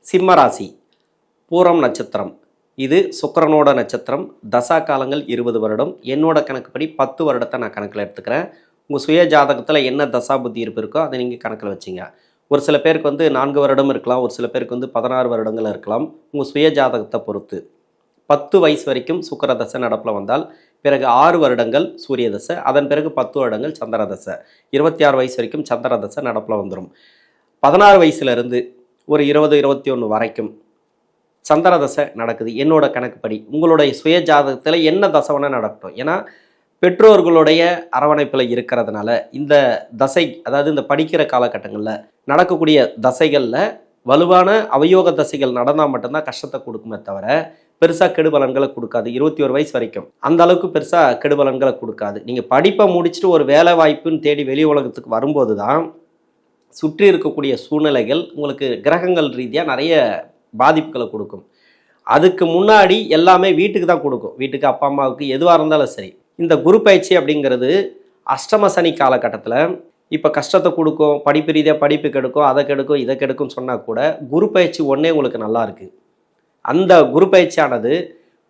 சிம்மராசி பூரம் நட்சத்திரம். இது சுக்கிரனோட நட்சத்திரம். தசா காலங்கள் 20 வருடம். என்னோட கணக்குப்படி 10 வருடத்தை நான் கணக்கில் எடுத்துக்கிறேன். உங்கள் சுய ஜாதகத்தில் என்ன தசா புத்தி இருப்பு இருக்கோ அதை நீங்கள் கணக்கில் வச்சுங்க. ஒரு சில பேருக்கு 4 வருடம் இருக்கலாம், ஒரு சில பேருக்கு 16 வருடங்கள் இருக்கலாம். உங்கள் சுய ஜாதகத்தை பொறுத்து 10 வயசு வரைக்கும் சுக்கிர தசை நடப்பில் வந்தால், பிறகு 6 வருடங்கள் சூரிய தசை, அதன் பிறகு 10 வருடங்கள் சந்திர தசை, 26 வயசு வரைக்கும் சந்திர தசை நடப்பில் வந்துடும். 16 வயசுலேருந்து ஒரு 20-21 வரைக்கும் சந்திர தசை நடக்குது. என்னோட கணக்குப்படி உங்களுடைய சுய ஜாதகத்தில் என்ன தசை வேணால் நடக்கட்டும். ஏன்னா பெற்றோர்களுடைய அரவணைப்பில் இருக்கிறதுனால இந்த தசை, அதாவது இந்த படிக்கிற காலகட்டங்களில் நடக்கக்கூடிய தசைகளில் வலுவான அவயோக தசைகள் நடந்தால் மட்டும்தான் கஷ்டத்தை கொடுக்குமே தவிர பெருசாக கெடுபலன்களை கொடுக்காது. 21 வயசு வரைக்கும் அந்த அளவுக்கு பெருசாக கெடுபலன்களை கொடுக்காது. நீங்கள் படிப்பை முடிச்சுட்டு ஒரு வேலை வாய்ப்புன்னு தேடி வெளி உலகத்துக்கு வரும்போது தான் சுற்றி இருக்கக்கூடிய சூழ்நிலைகள் உங்களுக்கு கிரகங்கள் ரீதியாக நிறைய பாதிப்புகளை கொடுக்கும். அதுக்கு முன்னாடி எல்லாமே வீட்டுக்கு தான் கொடுக்கும். வீட்டுக்கு, அப்பா அம்மாவுக்கு, எதுவாக இருந்தாலும் சரி. இந்த குரு பயிற்சி அப்படிங்கிறது அஷ்டம சனி காலகட்டத்தில் இப்போ கஷ்டத்தை கொடுக்கும், படிப்பு ரீதியாக படிப்பு கெடுக்கும், அதை கெடுக்கும், இதை கெடுக்கும்னு சொன்னால் கூட குரு பயிற்சி ஒன்றே உங்களுக்கு நல்லா இருக்குது. அந்த குரு பயிற்சியானது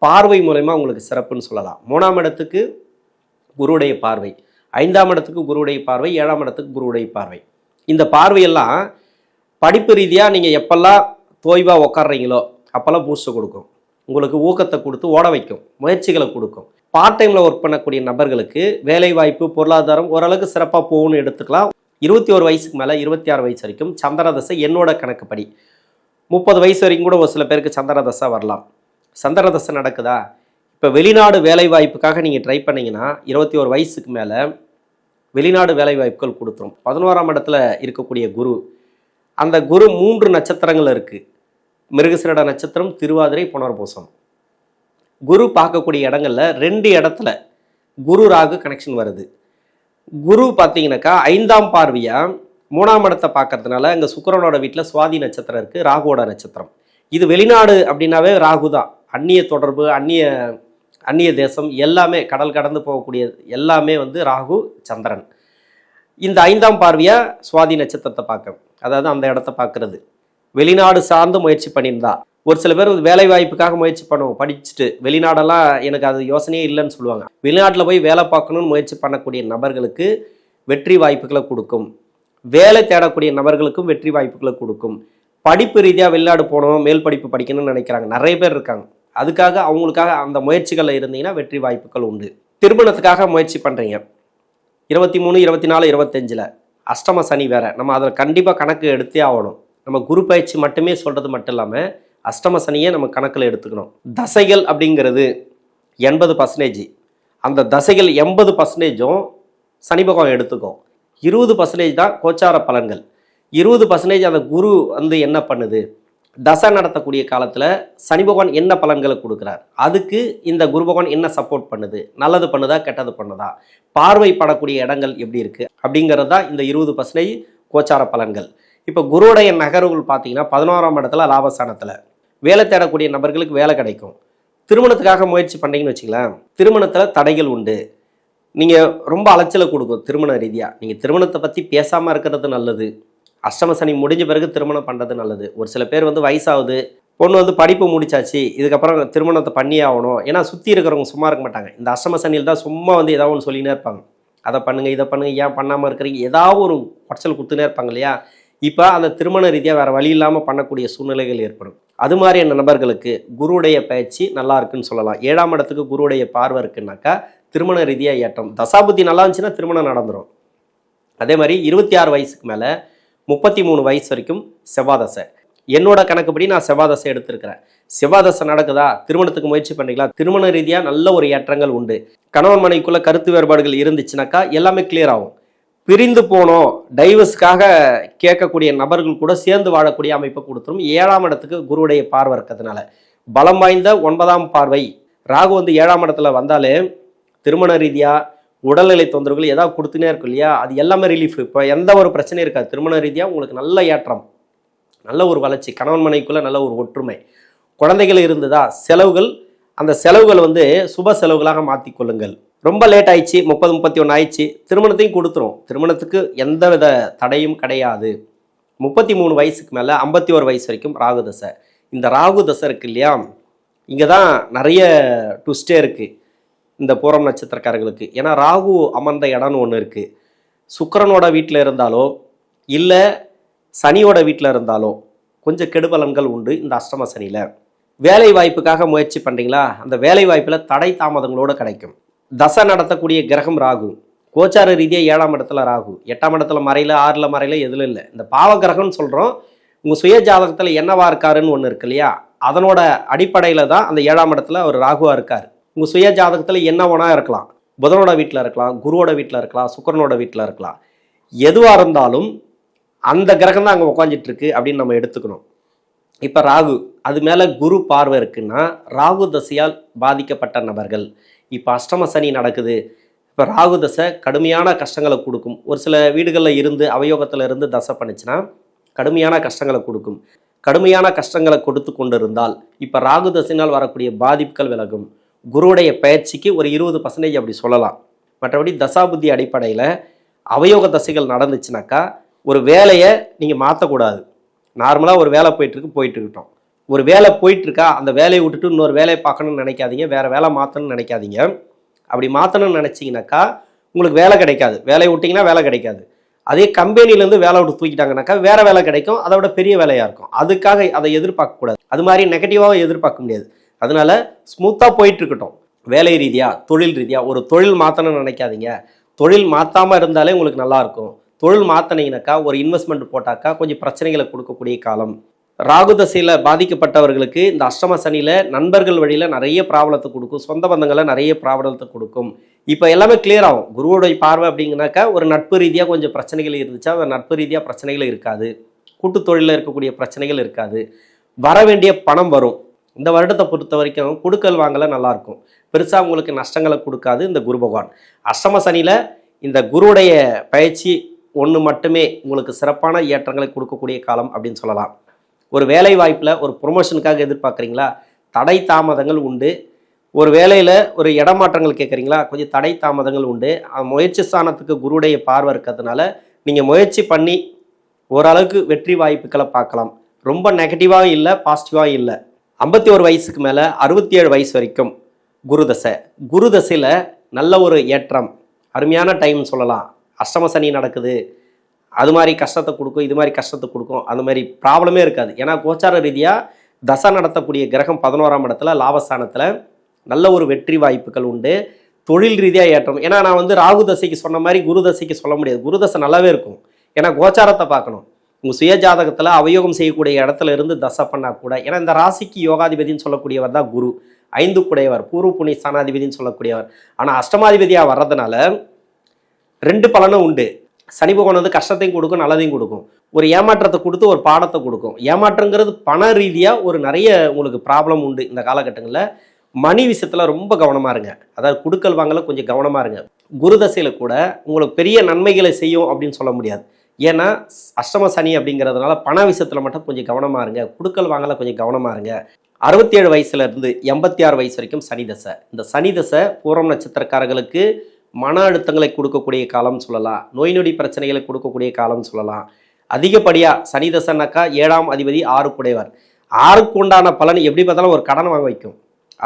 பார்வை மூலமா உங்களுக்கு சிறப்புன்னு சொல்லலாம். 3ஆம் இடத்துக்கு குருவுடைய பார்வை, 5ஆம் இடத்துக்கு குருவுடைய பார்வை, 7ஆம் இடத்துக்கு குருவுடைய பார்வை. இந்த பார்வையெல்லாம் படிப்பு ரீதியாக நீங்கள் எப்பெல்லாம் தோய்வாக உக்காடுறீங்களோ அப்போல்லாம் பூஸ்ட் கொடுக்கும். உங்களுக்கு ஊக்கத்தை கொடுத்து ஓட வைக்கும், முயற்சிகளை கொடுக்கும். பார்ட் டைமில் ஒர்க் பண்ணக்கூடிய நபர்களுக்கு வேலை வாய்ப்பு, பொருளாதாரம் ஓரளவுக்கு சிறப்பாக போகும்னு எடுத்துக்கலாம். 21 வயசுக்கு மேலே 26 வயசு வரைக்கும் சந்திர தசை என்னோட கணக்குப்படி 30 வயசு வரைக்கும் கூட ஒரு சில பேருக்கு சந்திர தசை வரலாம். சந்திர தசை நடக்குதா? இப்போ வெளிநாடு வேலை வாய்ப்புக்காக நீங்கள் ட்ரை பண்ணிங்கன்னா 21 வயசுக்கு மேலே வெளிநாடு வேலை வாய்ப்புகள் கொடுத்துரும். 11ஆம் இடத்துல இருக்கக்கூடிய குரு, அந்த குரு 3 நட்சத்திரங்கள் இருக்குது. மிருகசீரிட நட்சத்திரம், திருவாதிரை, புனர்பூசம். குரு பார்க்கக்கூடிய இடங்கள்ல 2 இடத்துல குரு ராகு கனெக்ஷன் வருது. குரு பார்த்தீங்கன்னாக்கா 5ஆம் பார்வையாக 3ஆம் இடத்தை பார்க்கறதுனால இங்கே சுக்கிரனோட வீட்டில் சுவாதி நட்சத்திரம் இருக்குது, ராகுவோட நட்சத்திரம். இது வெளிநாடு அப்படின்னாவே ராகு தான். அந்நிய தொடர்பு, அந்நிய தேசம் எல்லாமே, கடல் கடந்து போகக்கூடிய எல்லாமே ராகு சந்திரன். இந்த 5ஆம் பார்வையாக சுவாதி நட்சத்திரத்தை பார்க்க, அதாவது அந்த இடத்த பார்க்கறது. வெளிநாடு சார்ந்து முயற்சி பண்ணியிருந்தா, ஒரு சில பேர் வேலை வாய்ப்புக்காக முயற்சி பண்ணுவோம், படிச்சுட்டு வெளிநாடெல்லாம் எனக்கு அது யோசனையே இல்லைன்னு சொல்லுவாங்க. வெளிநாட்டில் போய் வேலை பார்க்கணும்னு முயற்சி பண்ணக்கூடிய நபர்களுக்கு வெற்றி வாய்ப்புகளை கொடுக்கும். வேலை தேடக்கூடிய நபர்களுக்கும் வெற்றி வாய்ப்புகளை கொடுக்கும். படிப்பு ரீதியாக வெளிநாடு போகணும், மேல் படிப்பு படிக்கணும்னு நினைக்கிறாங்க நிறைய பேர் இருக்காங்க. அதுக்காக அவங்களுக்காக அந்த முயற்சிகளில் இருந்தீங்கன்னா வெற்றி வாய்ப்புகள் உண்டு. திருமணத்துக்காக முயற்சி பண்ணுறீங்க, 23, 24, 25 அஷ்டம சனி வேறு, நம்ம அதில் கண்டிப்பாக கணக்கு எடுத்தே ஆகணும். நம்ம குரு பயிற்சி மட்டுமே சொல்கிறது மட்டும் இல்லாமல் அஷ்டம சனியை நம்ம கணக்கில் எடுத்துக்கணும். தசைகள் அப்படிங்கிறது 80%. அந்த தசைகள் 80%ம் சனி பகவான் எடுத்துக்கும். 20% தான் கோச்சார பலன்கள். 20% அந்த குரு என்ன பண்ணுது, தசை நடத்தக்கூடிய காலத்தில் சனி பகவான் என்ன பலன்களை கொடுக்குறார், அதுக்கு இந்த குரு பகவான் என்ன சப்போர்ட் பண்ணுது, நல்லது பண்ணுதா கெட்டது பண்ணுதா, பார்வை படக்கூடிய இடங்கள் எப்படி இருக்குது அப்படிங்கிறது தான் இந்த 20% கோச்சார பலன்கள். இப்போ குருவுடைய நகர்வுகள் பார்த்தீங்கன்னா 11ஆம் இடத்துல லாபஸ்தானத்தில் வேலை தேடக்கூடிய நபர்களுக்கு வேலை கிடைக்கும். திருமணத்துக்காக முயற்சி பண்ணீங்கன்னு வச்சுங்களேன், திருமணத்தில் தடைகள் உண்டு. நீங்கள் ரொம்ப அலைச்சலை கொடுக்கும் திருமண ரீதியாக. நீங்கள் திருமணத்தை பற்றி பேசாமல் இருக்கிறது நல்லது. அஷ்டம சனி முடிஞ்ச பிறகு திருமணம் பண்ணுறது நல்லது. ஒரு சில பேர் வயசாகுது, பொண்ணு படிப்பு முடிச்சாச்சு, இதுக்கப்புறம் திருமணத்தை பண்ணியே ஆகணும். ஏன்னா சுற்றி இருக்கிறவங்க சும்மா இருக்க மாட்டாங்க. இந்த அஷ்டம சனியில் தான் சும்மா ஏதாவது ஒன்று சொல்லினே இருப்பாங்க. அதை பண்ணுங்கள், இதை பண்ணுங்கள், ஏன் பண்ணாமல் இருக்கிறீங்க, ஏதாவது ஒரு குறைச்சல் கொடுத்துனே இருப்பாங்க இல்லையா. இப்போ அந்த திருமண ரீதியாக வேறு வழி இல்லாமல் பண்ணக்கூடிய சூழ்நிலைகள் ஏற்படும். அது மாதிரியான நபர்களுக்கு குருவுடைய பயிற்சி நல்லா இருக்குன்னு சொல்லலாம். 7ஆம் இடத்துக்கு குருவுடைய பார்வை இருக்குன்னாக்கா திருமண ரீதியாக ஏற்றம். தசாபுத்தி நல்லா இருந்துச்சுன்னா திருமணம் நடந்துடும். அதே மாதிரி 26 வயசுக்கு மேலே 33 வயசு வரைக்கும் செவ்வாதசை. என்னோட கணக்குப்படி நான் செவ்வாதசை எடுத்திருக்கிறேன். செவ்வாதசை நடக்குதா, திருமணத்துக்கு முயற்சி பண்ணிங்களா, திருமண ரீதியாக நல்ல ஒரு ஏற்றங்கள் உண்டு. கணவன் மனைவிக்குள்ள கருத்து வேறுபாடுகள் இருந்துச்சுனாக்கா எல்லாமே கிளியர் ஆகும். பிரிந்து போனோம், டைவர்ஸுக்காக கேட்கக்கூடிய நபர்கள் கூட சேர்ந்து வாழக்கூடிய அமைப்பை கொடுத்துரும். 7ஆம் இடத்துக்கு குருவுடைய பார்வை இருக்கிறதுனால பலம் வாய்ந்த 9ஆம் பார்வை. ராகு 7ஆம் இடத்துல வந்தாலே திருமண ரீதியாக உடல்நிலை தொந்தரவுகள் ஏதாவது கொடுத்துனே இருக்கும் இல்லையா, அது எல்லாமே ரிலீஃப். இப்போ எந்த ஒரு பிரச்சனையும் இருக்காது. திருமண ரீதியாக உங்களுக்கு நல்ல ஏற்றம், நல்ல ஒரு வளர்ச்சி, கணவன் மனைவிக்குள்ள நல்ல ஒரு ஒற்றுமை. குழந்தைகள் இருந்ததா செலவுகள், அந்த செலவுகள் சுப செலவுகளாக மாற்றிக்கொள்ளுங்கள். ரொம்ப லேட் ஆயிடுச்சு, 30, 31 ஆயிடுச்சு, திருமணத்தையும் கொடுத்துரும். திருமணத்துக்கு எந்தவித தடையும் கிடையாது. 33 வயசுக்கு மேலே 51 வயசு வரைக்கும் ராகு தசை. இந்த ராகு தசை இருக்கு இல்லையா, இங்கே தான் நிறைய ட்விஸ்டே இருக்குது இந்த பூரம் நட்சத்திரக்காரர்களுக்கு. ஏன்னா ராகு அமர்ந்த இடம்னு ஒன்று இருக்குது. சுக்கிரனோட வீட்டில் இருந்தாலோ இல்லை சனியோட வீட்டில் இருந்தாலோ கொஞ்சம் கெடுபலன்கள் உண்டு இந்த அஷ்டம சனியில். வேலை வாய்ப்புக்காக முயற்சி பண்ணுறீங்களா, அந்த வேலை வாய்ப்பில் தடை தாமதங்களோடு கிடைக்கும். தசை நடத்தக்கூடிய கிரகம் ராகு. கோச்சார ரீதியாக 7ஆம் இடத்துல ராகு, 8ஆம் இடத்துல மறையில், 6ல் மறையில், எதில் இல்லை. இந்த பாவ கிரகம்னு சொல்கிறோம். உங்கள் சுய ஜாதகத்தில் என்னவா இருக்காருன்னு ஒன்று இருக்கு இல்லையா, அதனோட அடிப்படையில் தான் அந்த 7ஆம் இடத்துல அவர் ராகுவாக இருக்கார். உங்கள் சுய ஜாதகத்தில் என்ன வேணா இருக்கலாம். புதனோட வீட்டில் இருக்கலாம், குருவோட வீட்டில் இருக்கலாம், சுக்கிரனோட வீட்டில் இருக்கலாம். எதுவாக இருந்தாலும் அந்த கிரகம் தான் அங்கே உட்காந்துட்டு இருக்கு அப்படின்னு நம்ம எடுத்துக்கணும். இப்போ ராகு, அது மேலே குரு பார்வை இருக்குன்னா ராகு தசையால் பாதிக்கப்பட்ட நபர்கள். இப்போ அஷ்டம சனி நடக்குது, இப்போ ராகு தசை கடுமையான கஷ்டங்களை கொடுக்கும். ஒரு சில வீடுகளில் இருந்து அவயோகத்தில் இருந்து தசை பண்ணிச்சுன்னா கடுமையான கஷ்டங்களை கொடுக்கும். கடுமையான கஷ்டங்களை கொடுத்து கொண்டு இருந்தால் இப்போ ராகு தசையினால் வரக்கூடிய பாதிப்புகள் விலகும். குருவுடைய பயிற்சிக்கு ஒரு 20% அப்படி சொல்லலாம். மற்றபடி தசாபுத்தி அடிப்படையில் அவயோக தசைகள் நடந்துச்சுனாக்கா ஒரு வேலையை நீங்கள் மாற்றக்கூடாது. நார்மலாக ஒரு வேலை போயிட்டுருக்கட்டும். ஒரு வேலை போயிட்டுருக்கா, அந்த வேலையை விட்டுட்டு இன்னொரு வேலையை பார்க்கணும்னு நினைக்காதீங்க, வேறு வேலை மாற்றணும்னு நினைக்காதீங்க. அப்படி மாற்றணும்னு நினச்சிங்கனாக்கா உங்களுக்கு வேலை கிடைக்காது. வேலையை விட்டிங்கன்னா வேலை கிடைக்காது. அதே கம்பெனிலேருந்து வேலை விட்டு தூக்கிட்டாங்கனாக்கா வேறு வேலை கிடைக்கும், அதை விட பெரிய வேலையாக இருக்கும். அதுக்காக அதை எதிர்பார்க்கக்கூடாது. அது மாதிரி நெகட்டிவாக எதிர்பார்க்க முடியாது. அதனால ஸ்மூத்தாக போயிட்டுருக்கட்டும். வேலை ரீதியாக, தொழில் ரீதியாக ஒரு தொழில் மாற்றணும்னு நினைக்காதீங்க. தொழில் மாற்றாமல் இருந்தாலே உங்களுக்கு நல்லாயிருக்கும். தொழில் மாற்றினீங்கனாக்கா ஒரு இன்வெஸ்ட்மெண்ட் போட்டாக்கா கொஞ்சம் பிரச்சனைகளை கொடுக்கக்கூடிய காலம். ராகு தசையில் பாதிக்கப்பட்டவர்களுக்கு இந்த அஷ்டம சனியில் நண்பர்கள் வழியில் நிறைய ப்ராப்ளத்தை கொடுக்கும், சொந்த பந்தங்களை நிறைய ப்ராப்ளத்தை கொடுக்கும். இப்போ எல்லாமே கிளியர் ஆகும். குருவோடைய பார்வை அப்படிங்கனாக்கா ஒரு நட்பு ரீதியாக கொஞ்சம் பிரச்சனைகள் இருந்துச்சா அந்த நட்பு ரீதியாக பிரச்சனைகள் இருக்காது. கூட்டு தொழிலில் இருக்கக்கூடிய பிரச்சனைகள் இருக்காது. வர வேண்டிய பணம் வரும். இந்த வருடத்தை பொறுத்த வரைக்கும் கொடுக்கல் வாங்கல நல்லாயிருக்கும். பெருசாக உங்களுக்கு நஷ்டங்களை கொடுக்காது இந்த குரு பகவான். அஷ்டம சனியில் இந்த குருவுடைய பயிற்சி ஒன்று மட்டுமே உங்களுக்கு சிறப்பான ஏற்றங்களை கொடுக்கக்கூடிய காலம் அப்படின்னு சொல்லலாம். ஒரு வேலை வாய்ப்பில் ஒரு ப்ரொமோஷனுக்காக எதிர்பார்க்குறீங்களா, தடை தாமதங்கள் உண்டு. ஒரு வேலையில் ஒரு இடமாற்றங்கள் கேட்குறீங்களா, கொஞ்சம் தடை தாமதங்கள் உண்டு. முயற்சி ஸ்தானத்துக்கு குருவுடைய பார்வை இருக்கிறதுனால நீங்கள் முயற்சி பண்ணி ஓரளவுக்கு வெற்றி வாய்ப்புகளை பார்க்கலாம். ரொம்ப நெகட்டிவாகவும் இல்லை, பாசிட்டிவாகவும் இல்லை. 51 வயசுக்கு மேலே 67 வயசு வரைக்கும் குரு தசை. குரு தசையில் நல்ல ஒரு ஏற்றம், அருமையான டைம்னு சொல்லலாம். அஷ்டம சனி நடக்குது, அது மாதிரி கஷ்டத்தை கொடுக்கும், இது மாதிரி கஷ்டத்தை கொடுக்கும், அந்த மாதிரி ப்ராப்ளமே இருக்காது. ஏன்னா கோச்சார ரீதியாக தசை நடத்தக்கூடிய கிரகம் 11ஆம் இடத்துல லாபஸ்தானத்தில் நல்ல ஒரு வெற்றி வாய்ப்புகள் உண்டு. தொழில் ரீதியாக ஏற்றம். ஏன்னா நான் ராகு தசைக்கு சொன்ன மாதிரி குரு தசைக்கு சொல்ல முடியாது. குரு தசை நல்லாவே இருக்கும். ஏன்னா கோச்சாரத்தை பார்க்கணும். உங்கள் சுய ஜாதகத்தில் அவயோகம் செய்யக்கூடிய இடத்துல இருந்து தசை பண்ணால் கூட, ஏன்னா இந்த ராசிக்கு யோகாதிபதினு சொல்லக்கூடியவர் தான் குரு, 5 குடையவர், பூர்வ புண்ணிய ஸ்தானாதிபதினு சொல்லக்கூடியவர். ஆனால் அஷ்டமாதிபதியாக வர்றதுனால 2 பலனும் உண்டு. சனி பகவான் கஷ்டத்தையும் கொடுக்கும், நல்லதையும் கொடுக்கும். ஒரு ஏமாற்றத்தை கொடுத்து ஒரு பாடத்தை கொடுக்கும். ஏமாற்றங்கிறது பண ரீதியாக ஒரு நிறைய உங்களுக்கு ப்ராப்ளம் உண்டு இந்த காலகட்டங்களில். மணி விஷயத்தில் ரொம்ப கவனமாக இருங்க. அதாவது கொடுக்கல் வாங்கல கொஞ்சம் கவனமாக இருங்க. குரு தசையில் கூட உங்களுக்கு பெரிய நன்மைகளை செய்யும் அப்படின்னு சொல்ல முடியாது. ஏன்னா அஷ்டம சனி அப்படிங்கிறதுனால பண விஷயத்தில் மட்டும் கொஞ்சம் கவனமாக இருங்க. கொடுக்கல் வாங்கல கொஞ்சம் கவனமாக இருங்க. 67 வயசுலேருந்து 86 வயசு வரைக்கும் சனி தசை. இந்த சனி தசை பூரம் நட்சத்திரக்காரர்களுக்கு மன அழுத்தங்களை கொடுக்கக்கூடிய காலம்னு சொல்லலாம். நோய் நொடி பிரச்சனைகளை கொடுக்கக்கூடிய காலம்னு சொல்லலாம். அதிகப்படியாக சனி தசைனாக்கா 7ஆம் அதிபதி 6 குடையவர். 6க்கு உண்டான பலன் எப்படி பார்த்தாலும் ஒரு கடன் வாங்க வைக்கும்.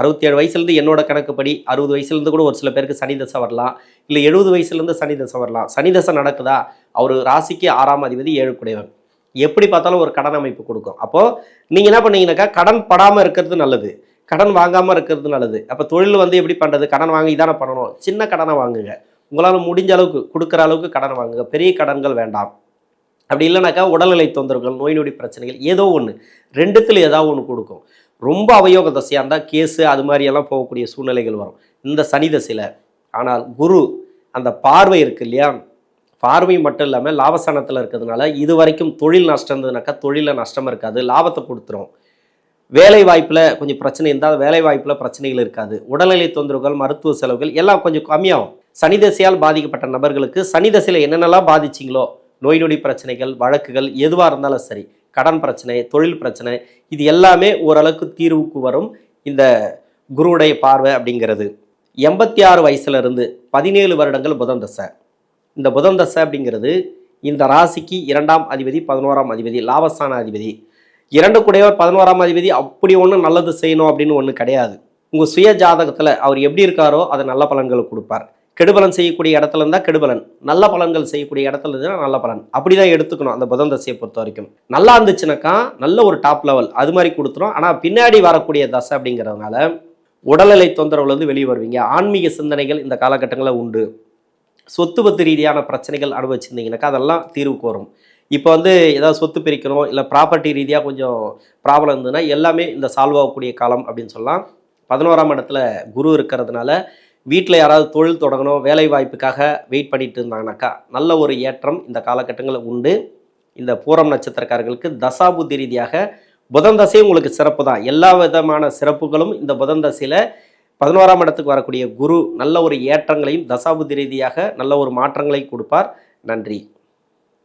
67 வயசுலேருந்து என்னோட கணக்குப்படி 60 வயசுலேருந்து கூட ஒரு சில பேருக்கு சனி தசை வரலாம், இல்லை 70 வயசுலேருந்து சனி தசை வரலாம். சனி தசை நடக்குதா, அவர் ராசிக்கு 6ஆம் அதிபதி 7 குடையவர். எப்படி பார்த்தாலும் ஒரு கடன் அமைப்பு கொடுக்கும். அப்போது நீங்கள் என்ன பண்ணீங்கன்னாக்கா கடன் படாமல் இருக்கிறது நல்லது, கடன் வாங்காமல் இருக்கிறது நல்லது. அப்போ தொழில் எப்படி பண்ணுறது, கடன் வாங்கி தானே பண்ணணும். சின்ன கடனை வாங்குங்க. உங்களால் முடிஞ்ச அளவுக்கு கொடுக்குற அளவுக்கு கடன் வாங்குங்க. பெரிய கடன்கள் வேண்டாம். அப்படி இல்லைனாக்கா உடல்நிலை தொந்தரவுகள், நோய் நொடி பிரச்சனைகள் ஏதோ ஒன்று, 2த்துல ஏதாவது ஒன்று கொடுக்கும். ரொம்ப அவயோக தசையாக இருந்தால் கேஸு அது மாதிரியெல்லாம் போகக்கூடிய சூழ்நிலைகள் வரும் இந்த சனி தசையில். ஆனால் குரு அந்த பார்வை இருக்குது இல்லையா, பார்வை மட்டும் இல்லாமல் லாபஸ்தானத்தில் இருக்கிறதுனால இது வரைக்கும் தொழில் நஷ்டம் இருந்ததுனாக்கா தொழிலில் நஷ்டம் இருக்காது, லாபத்தை கொடுத்துரும். வேலை வாய்ப்பில் கொஞ்சம் பிரச்சனை இருந்தால் வேலை வாய்ப்பில் பிரச்சனைகள் இருக்காது. உடல்நிலை தொந்தரவுகள், மருத்துவ செலவுகள் எல்லாம் கொஞ்சம் கம்மியாகும். சனி தசையால் பாதிக்கப்பட்ட நபர்களுக்கு சனி தசையில் என்னென்னலாம் பாதிச்சிங்களோ, நோய் நொடி பிரச்சனைகள், வழக்குகள் எதுவாக இருந்தாலும் சரி, கடன் பிரச்சனை, தொழில் பிரச்சனை, இது எல்லாமே ஓரளவுக்கு தீர்வுக்கு வரும் இந்த குருவுடைய பார்வை அப்படிங்கிறது. 86 வயசுலேருந்து 17 வருடங்கள் புதன் தசை. இந்த புதன் தசை அப்படிங்கிறது இந்த ராசிக்கு 2ஆம் அதிபதி 11ஆம் அதிபதி லாபஸ்தான அதிபதி. 2 கூடையவர் 11ஆம் அதிபதி அப்படி ஒன்றும் நல்லது செய்யணும் அப்படின்னு ஒன்று கிடையாது. உங்கள் சுய ஜாதகத்தில் அவர் எப்படி இருக்காரோ அதை நல்ல பலன்களை கொடுப்பார். கெடுபலன் செய்யக்கூடிய இடத்துல இருந்தால் கெடுபலன், நல்ல பலன்கள் செய்யக்கூடிய இடத்துல இருந்தால் நல்ல பலன். அப்படி தான் எடுத்துக்கணும் அந்த புதன் தசையை பொறுத்த வரைக்கும். நல்லா இருந்துச்சுனாக்கா நல்ல ஒரு டாப் லெவல் அது மாதிரி கொடுத்துரும். ஆனால் பின்னாடி வரக்கூடிய தசை அப்படிங்கிறதுனால உடல்நிலை தொந்தரவுலேருந்து வெளியே வருவீங்க. ஆன்மீக சிந்தனைகள் இந்த காலகட்டங்களில் உண்டு. சொத்து பத்து ரீதியான பிரச்சனைகள் அனுபவிச்சிருந்தீங்கன்னாக்கா அதெல்லாம் தீர்வுக்கு வரும். இப்போ ஏதாவது சொத்து பிரிக்கணும், இல்லை ப்ராப்பர்ட்டி ரீதியாக கொஞ்சம் ப்ராப்ளம் இருந்ததுன்னா எல்லாமே இந்த சால்வ் ஆகக்கூடிய காலம் அப்படின்னு சொல்லலாம். 11ஆம் இடத்துல குரு இருக்கிறதுனால வீட்டில் யாராவது தொழில் தொடங்கணும், வேலை வாய்ப்புக்காக வெயிட் பண்ணிட்டு இருந்தாங்கனாக்கா நல்ல ஒரு ஏற்றம் இந்த காலகட்டங்களில் உண்டு. இந்த பூரம் நட்சத்திரக்காரர்களுக்கு தசாபுத்தி ரீதியாக புதன் தசை உங்களுக்கு சிறப்பு தான். எல்லா விதமான சிறப்புகளும் இந்த புதன் தசையில் 11ஆம் இடத்துக்கு வரக்கூடிய குரு நல்ல ஒரு ஏற்றங்களையும் தசாபுத்தி ரீதியாக நல்ல ஒரு மாற்றங்களையும் கொடுப்பார். நன்றி.